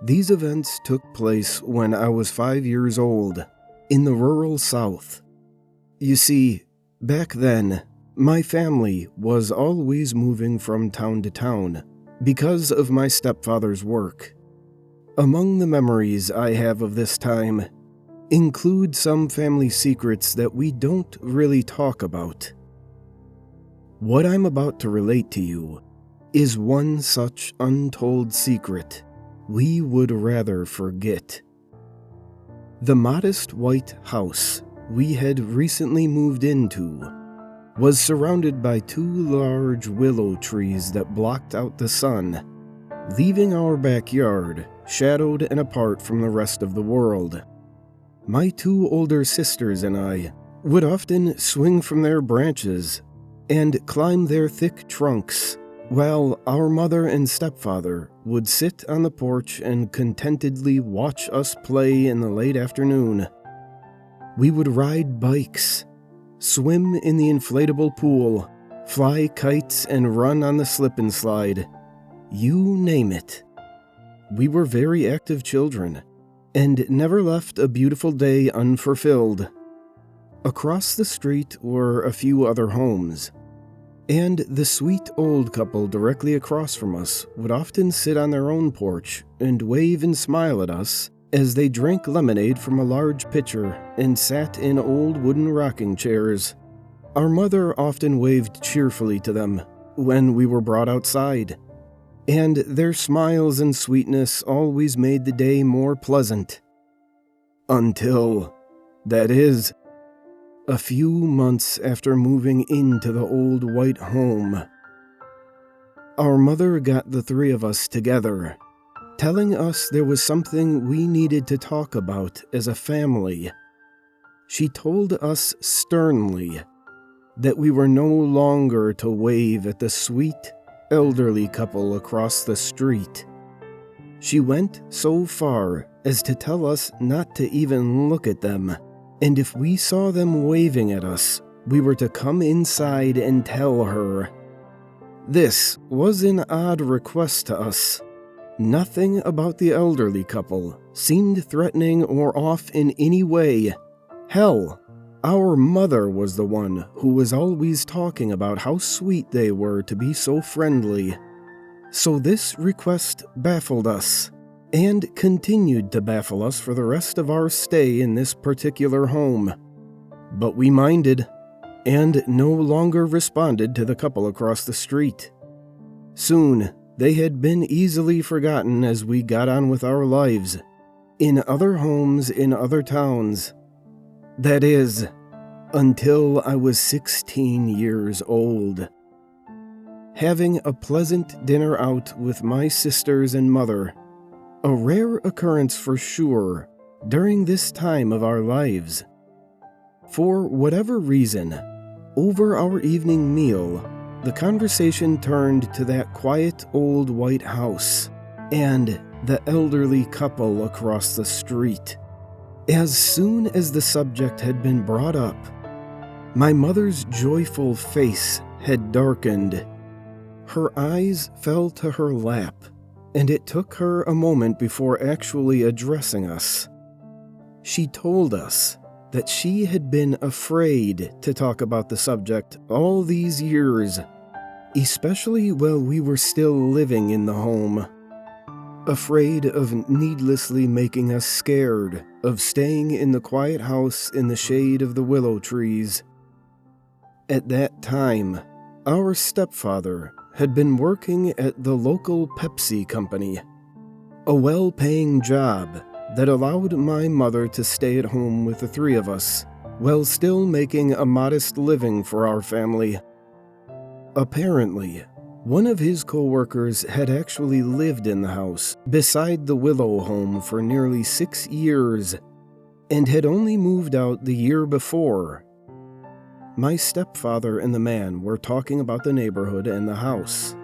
These events took place when I was 5 years old, in the rural South. You see, back then, my family was always moving from town to town because of my stepfather's work. Among the memories I have of this time include some family secrets that we don't really talk about. What I'm about to relate to you is one such untold secret we would rather forget. The modest white house we had recently moved into was surrounded by 2 large willow trees that blocked out the sun, leaving our backyard shadowed and apart from the rest of the world. My 2 older sisters and I would often swing from their branches and climb their thick trunks, while our mother and stepfather would sit on the porch and contentedly watch us play in the late afternoon. We would ride bikes, swim in the inflatable pool, fly kites, and run on the slip and slide. You name it. We were very active children, and never left a beautiful day unfulfilled. Across the street were a few other homes, and the sweet old couple directly across from us would often sit on their own porch and wave and smile at us as they drank lemonade from a large pitcher and sat in old wooden rocking chairs. Our mother often waved cheerfully to them when we were brought outside, and their smiles and sweetness always made the day more pleasant. Until, that is, a few months after moving into the old white home. Our mother got the 3 of us together, telling us there was something we needed to talk about as a family. She told us sternly that we were no longer to wave at the sweet, elderly couple across the street. She went so far as to tell us not to even look at them, and if we saw them waving at us, we were to come inside and tell her. This was an odd request to us. Nothing about the elderly couple seemed threatening or off in any way. Hell, our mother was the one who was always talking about how sweet they were to be so friendly. So this request baffled us, and continued to baffle us for the rest of our stay in this particular home. But we minded, and no longer responded to the couple across the street. Soon, they had been easily forgotten as we got on with our lives, in other homes in other towns. That is, until I was 16 years old. Having a pleasant dinner out with my sisters and mother, a rare occurrence for sure during this time of our lives. For whatever reason, over our evening meal, the conversation turned to that quiet old white house and the elderly couple across the street. As soon as the subject had been brought up, my mother's joyful face had darkened. Her eyes fell to her lap, and it took her a moment before actually addressing us. She told us that she had been afraid to talk about the subject all these years, especially while we were still living in the home. Afraid of needlessly making us scared of staying in the quiet house in the shade of the willow trees. At that time, our stepfather had been working at the local Pepsi company, a well-paying job that allowed my mother to stay at home with the 3 of us, while still making a modest living for our family. Apparently, one of his co-workers had actually lived in the house beside the Willow home for nearly 6 years, and had only moved out the year before. My stepfather and the man were talking about the neighborhood and the house,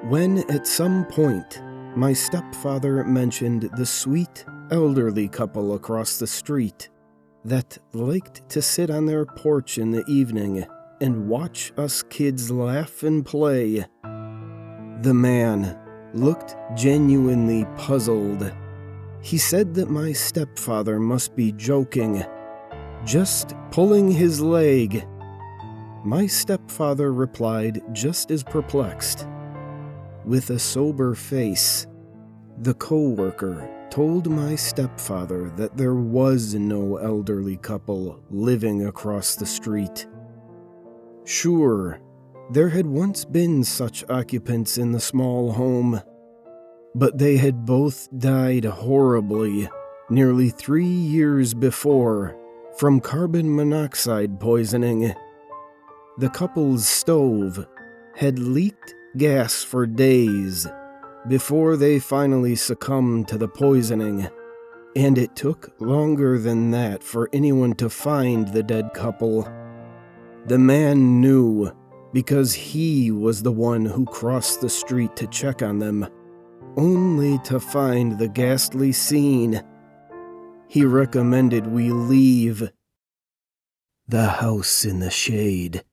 when at some point, my stepfather mentioned the sweet, elderly couple across the street that liked to sit on their porch in the evening and watch us kids laugh and play. The man, looked genuinely puzzled. He said that my stepfather must be joking, just pulling his leg. My stepfather replied just as perplexed. With a sober face, the co-worker told my stepfather that there was no elderly couple living across the street. Sure, there had once been such occupants in the small home, but they had both died horribly nearly 3 years before from carbon monoxide poisoning. The couple's stove had leaked gas for days before they finally succumbed to the poisoning, and it took longer than that for anyone to find the dead couple. The man knew because he was the one who crossed the street to check on them, only to find the ghastly scene. He recommended we leave the house in the shade.